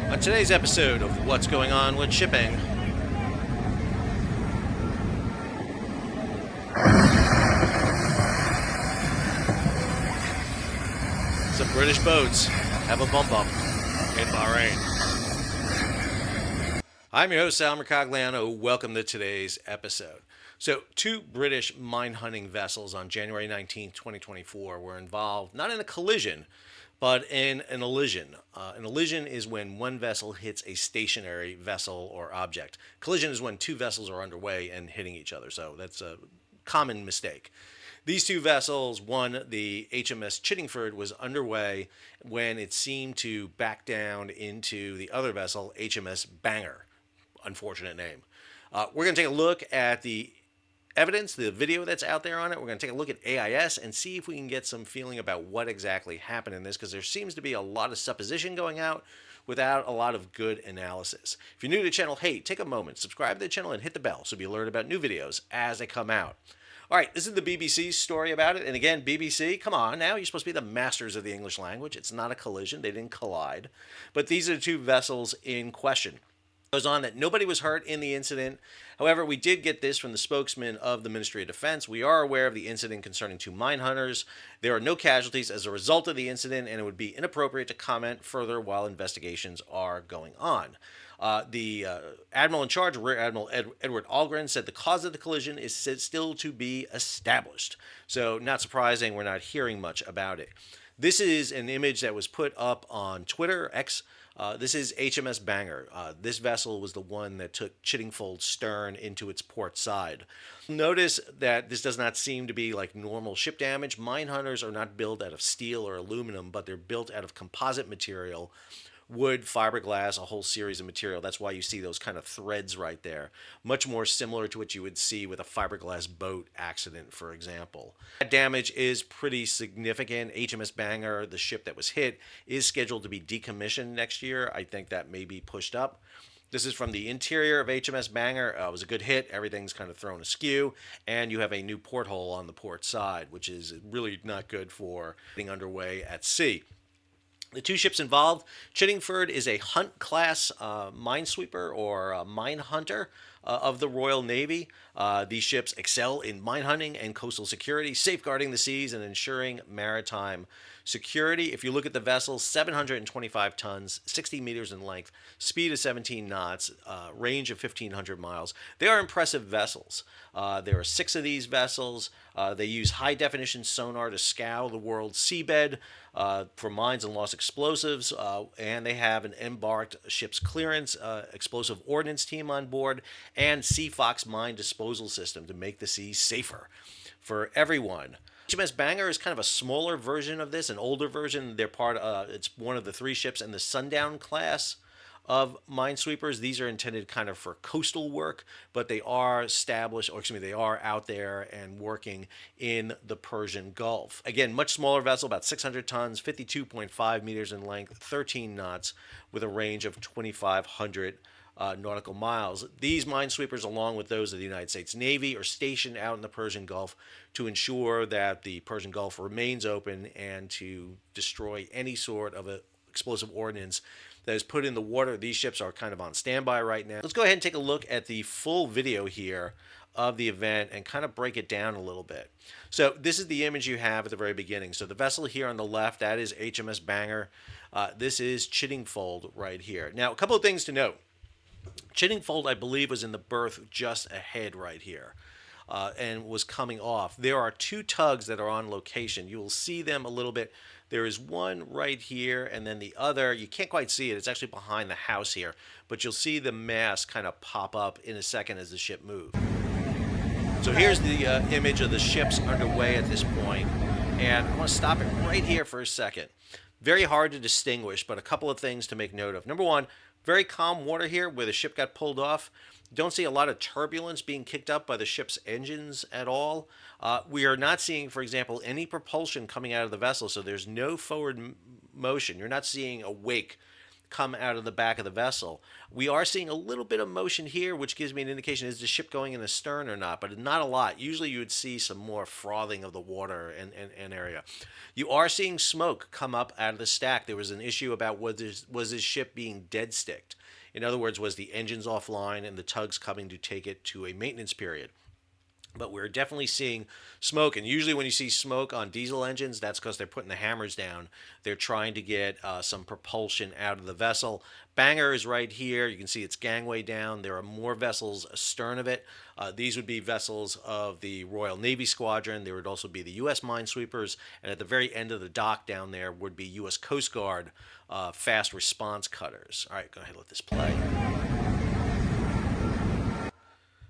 On today's episode of What's Going On with Shipping, some British boats have a bump up in Bahrain. I'm your host, Sal Mercogliano. Welcome to today's episode. So, two British mine hunting vessels on January 19, 2024 were involved not in a collision, but in an allision. An allision is when one vessel hits a stationary vessel or object. Collision is when two vessels are underway and hitting each other, so that's a common mistake. These two vessels, one, the HMS Chiddingfold, was underway when it seemed to back down into the other vessel, HMS Bangor. Unfortunate name. We're going to take a look at the evidence, the video that's out there on it. We're going to take a look at AIS and see if we can get some feeling about what exactly happened in this, because there seems to be a lot of supposition going out without a lot of good analysis. If you're new to the channel, hey, take a moment, subscribe to the channel and hit the bell so you'll be alerted about new videos as they come out. All right, this is the BBC's story about it. And again, BBC, come on now, you're supposed to be the masters of the English language. It's not a collision. They didn't collide. But these are the two vessels in question. Goes on that nobody was hurt in the incident. However, we did get this from the spokesman of the Ministry of Defense. We are aware of the incident concerning two mine hunters. There are no casualties as a result of the incident, and it would be inappropriate to comment further while investigations are going on. The Admiral in charge, Rear Admiral Edward Algren, said the cause of the collision is still to be established. So, not surprising, we're not hearing much about it. This is an image that was put up on Twitter, X. This is HMS Bangor. This vessel was the one that took Chiddingfold stern into its port side. Notice that this does not seem to be like normal ship damage. Mine hunters are not built out of steel or aluminum, but they're built out of composite material, wood, fiberglass, a whole series of material. That's why you see those kind of threads right there. Much more similar to what you would see with a fiberglass boat accident, for example. That damage is pretty significant. HMS Bangor, the ship that was hit, is scheduled to be decommissioned next year. I think that may be pushed up. This is from the interior of HMS Bangor. It was a good hit. Everything's kind of thrown askew. And you have a new porthole on the port side, which is really not good for getting underway at sea. The two ships involved, Chiddingfold is a Hunt class minesweeper or mine hunter of the Royal Navy. These ships excel in mine hunting and coastal security, safeguarding the seas and ensuring maritime security. If you look at the vessels, 725 tons, 60 meters in length, speed of 17 knots, range of 1,500 miles. They are impressive vessels. There are 6 of these vessels. They use high-definition sonar to scour the world's seabed for mines and lost explosives, and they have an embarked ship's clearance, explosive ordnance team on board, and Sea Fox mine disposal system to make the seas safer for everyone. HMS Bangor is kind of a smaller version of this, an older version. They're it's one of the 3 ships in the Sandown Class of minesweepers. These are intended kind of for coastal work, but they are they are out there and working in the Persian Gulf. Again, much smaller vessel, about 600 tons, 52.5 meters in length, 13 knots, with a range of 2,500 nautical miles. These minesweepers, along with those of the United States Navy, are stationed out in the Persian Gulf to ensure that the Persian Gulf remains open and to destroy any sort of explosive ordnance that is put in the water. These ships are kind of on standby right now. Let's go ahead and take a look at the full video here of the event and kind of break it down a little bit. So this is the image you have at the very beginning. So the vessel here on the left, that is HMS Bangor. This is Chiddingfold right here. Now, a couple of things to note. Chiddingfold, I believe, was in the berth just ahead right here and was coming off. There are 2 tugs that are on location. You will see them a little bit. There is one right here, and then the other, you can't quite see it. It's actually behind the house here, but you'll see the mast kind of pop up in a second as the ship moves. So here's the image of the ships underway at this point, and I want to stop it right here for a second. Very hard to distinguish, but a couple of things to make note of. Number one, very calm water here where the ship got pulled off. Don't see a lot of turbulence being kicked up by the ship's engines at all. We are not seeing, for example, any propulsion coming out of the vessel, so there's no forward motion. You're not seeing a wake come out of the back of the vessel. We are seeing a little bit of motion here, which gives me an indication, is the ship going in astern or not, but not a lot. Usually you would see some more frothing of the water and area. You are seeing smoke come up out of the stack. There was an issue about was this ship being dead sticked? In other words, was the engines offline and the tugs coming to take it to a maintenance period? But we're definitely seeing smoke. And usually, when you see smoke on diesel engines, that's because they're putting the hammers down. They're trying to get some propulsion out of the vessel. Bangor is right here. You can see its gangway down. There are more vessels astern of it. These would be vessels of the Royal Navy Squadron. There would also be the U.S. minesweepers. And at the very end of the dock down there would be U.S. Coast Guard fast response cutters. All right, go ahead and let this play.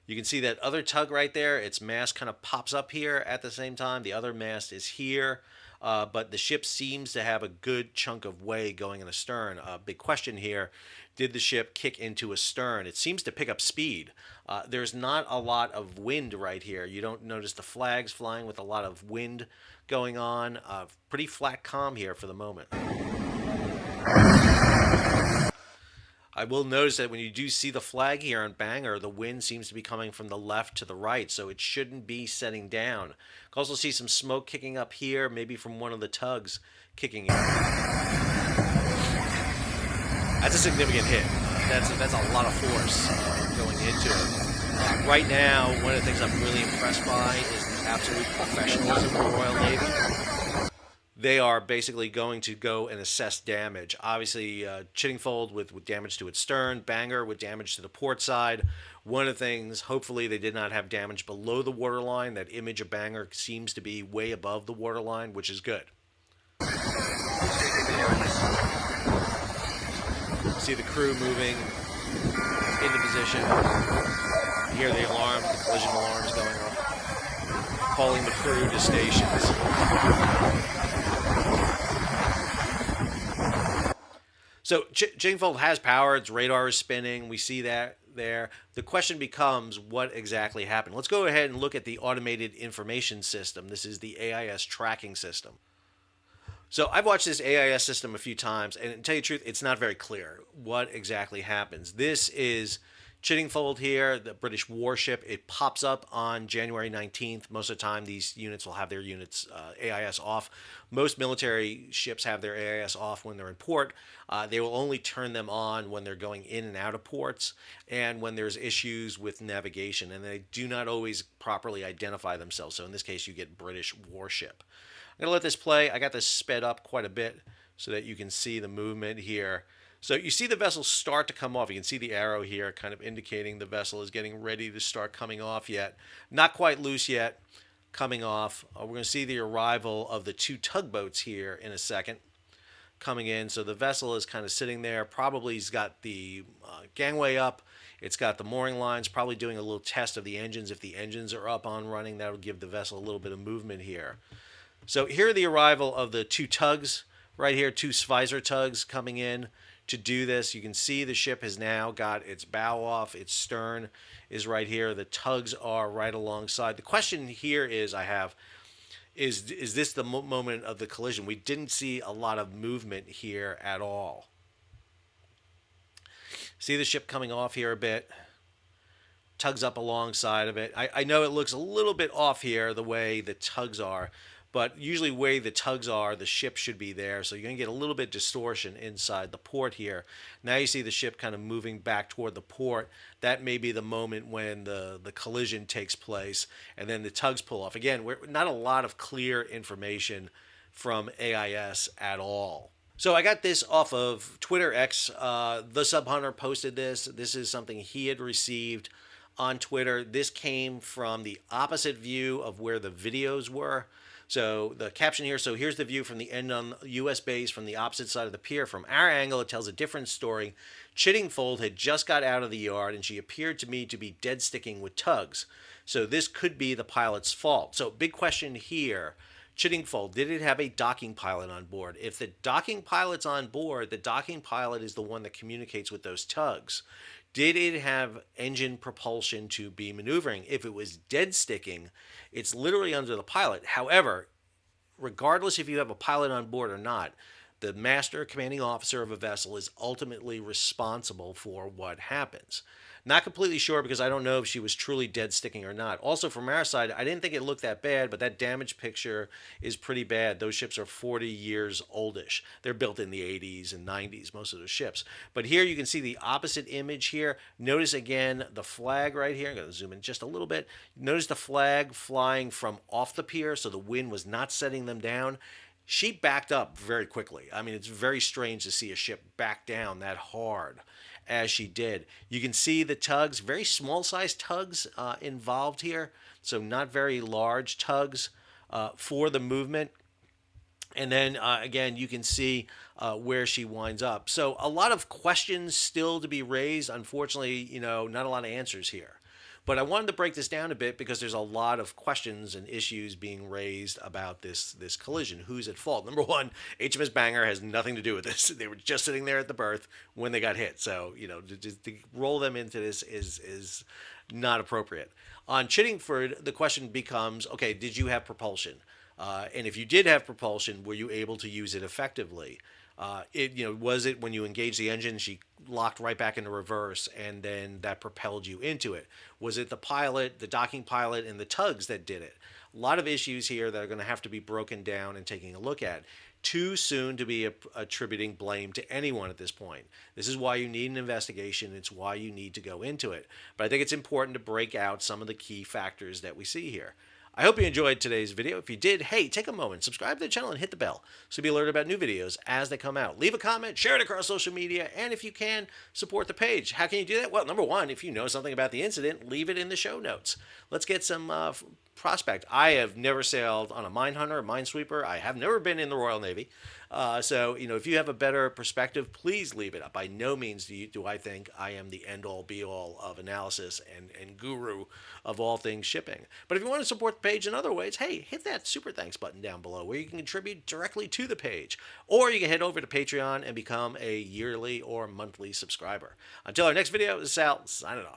You can see that other tug right there. Its mast kind of pops up here at the same time. The other mast is here. But the ship seems to have a good chunk of way going in astern. Big question here, did the ship kick into astern? It seems to pick up speed. There's not a lot of wind right here. You don't notice the flags flying with a lot of wind going on. Pretty flat calm here for the moment. I will notice that when you do see the flag here on Bangor, the wind seems to be coming from the left to the right, so it shouldn't be setting down. You can also see some smoke kicking up here, maybe from one of the tugs kicking in. That's a significant hit. That's a lot of force going into it. Right now, one of the things I'm really impressed by is the absolute professionalism of the Royal Navy. They are basically going to go and assess damage. Obviously, Chiddingfold with damage to its stern, Bangor with damage to the port side. One of the things, hopefully they did not have damage below the waterline. That image of Bangor seems to be way above the waterline, which is good. See the crew moving into position. You hear the alarm, the collision alarms going off, calling the crew to stations. So Chiddingfold has power. Its radar is spinning. We see that there. The question becomes, what exactly happened? Let's go ahead and look at the automated information system. This is the AIS tracking system. So I've watched this AIS system a few times, and to tell you the truth, it's not very clear what exactly happens. This is Chiddingfold here, the British warship. It pops up on January 19th. Most of the time, these units will have their units AIS off. Most military ships have their AIS off when they're in port. They will only turn them on when they're going in and out of ports and when there's issues with navigation, and they do not always properly identify themselves. So in this case, you get British warship. I'm going to let this play. I got this sped up quite a bit so that you can see the movement here. So you see the vessel start to come off. You can see the arrow here kind of indicating the vessel is getting ready to start coming off yet. Not quite loose yet, coming off. We're going to see the arrival of the two tugboats here in a second coming in. So the vessel is kind of sitting there. Probably has got the gangway up. It's got the mooring lines, probably doing a little test of the engines. If the engines are up on running, that'll give the vessel a little bit of movement here. So here are the arrival of the two tugs right here, two Sveiser tugs coming in to do this. You can see the ship has now got its bow off, its stern is right here. The tugs are right alongside. The question here is is this the moment of the collision? We didn't see a lot of movement here at all. See the ship coming off here a bit. Tugs up alongside of it. I know it looks a little bit off here the way the tugs are, but usually the way the tugs are, the ship should be there. So you're going to get a little bit of distortion inside the port here. Now you see the ship kind of moving back toward the port. That may be the moment when the collision takes place and then the tugs pull off. Again, not a lot of clear information from AIS at all. So I got this off of Twitter X. The Sub Hunter posted this. This is something he had received on Twitter. This came from the opposite view of where the videos were. So the caption here, so here's the view from the end on U.S. base from the opposite side of the pier. From our angle, it tells a different story. Chiddingfold had just got out of the yard, and she appeared to me to be dead sticking with tugs. So this could be the pilot's fault. So big question here. Chiddingfold, did it have a docking pilot on board? If the docking pilot's on board, the docking pilot is the one that communicates with those tugs. Did it have engine propulsion to be maneuvering? If it was dead sticking, it's literally under the pilot. However, regardless if you have a pilot on board or not, The master commanding officer of a vessel is ultimately responsible for what happens. Not completely sure because I don't know if she was truly dead sticking or not. Also, from our side, I didn't think it looked that bad, but that damage picture is pretty bad. Those ships are 40 years oldish. They're built in the 80s and 90s, most of those ships. But here you can see the opposite image here. Notice again the flag right here. I'm going to zoom in just a little bit. Notice the flag flying from off the pier, so the wind was not setting them down. She backed up very quickly. I mean, it's very strange to see a ship back down that hard as she did. You can see the tugs, very small sized tugs involved here, so not very large tugs for the movement. And then again, you can see where she winds up. So a lot of questions still to be raised. Unfortunately, not a lot of answers here. But I wanted to break this down a bit because there's a lot of questions and issues being raised about this collision. Who's at fault? Number one, HMS Bangor has nothing to do with this. They were just sitting there at the berth when they got hit. So to roll them into this is not appropriate. On Chiddingfold, the question becomes, okay, did you have propulsion? And if you did have propulsion, were you able to use it effectively? Was it when you engaged the engine, she locked right back into reverse, and then that propelled you into it? Was it the pilot, the docking pilot, and the tugs that did it? A lot of issues here that are going to have to be broken down and taking a look at. Too soon to be attributing blame to anyone at this point. This is why you need an investigation. It's why you need to go into it. But I think it's important to break out some of the key factors that we see here. I hope you enjoyed today's video. If you did, hey, take a moment, subscribe to the channel and hit the bell so you'll be alerted about new videos as they come out. Leave a comment, share it across social media, and if you can, support the page. How can you do that? Well, number one, if you know something about the incident, leave it in the show notes. Let's get some prospect. I have never sailed on a Minehunter, a Minesweeper. I have never been in the Royal Navy. So, if you have a better perspective, please leave it up. By no means do I think I am the end-all, be-all of analysis and guru of all things shipping. But if you want to support the page in other ways, hey, hit that super thanks button down below where you can contribute directly to the page. Or you can head over to Patreon and become a yearly or monthly subscriber. Until our next video, this is Sal, signing off.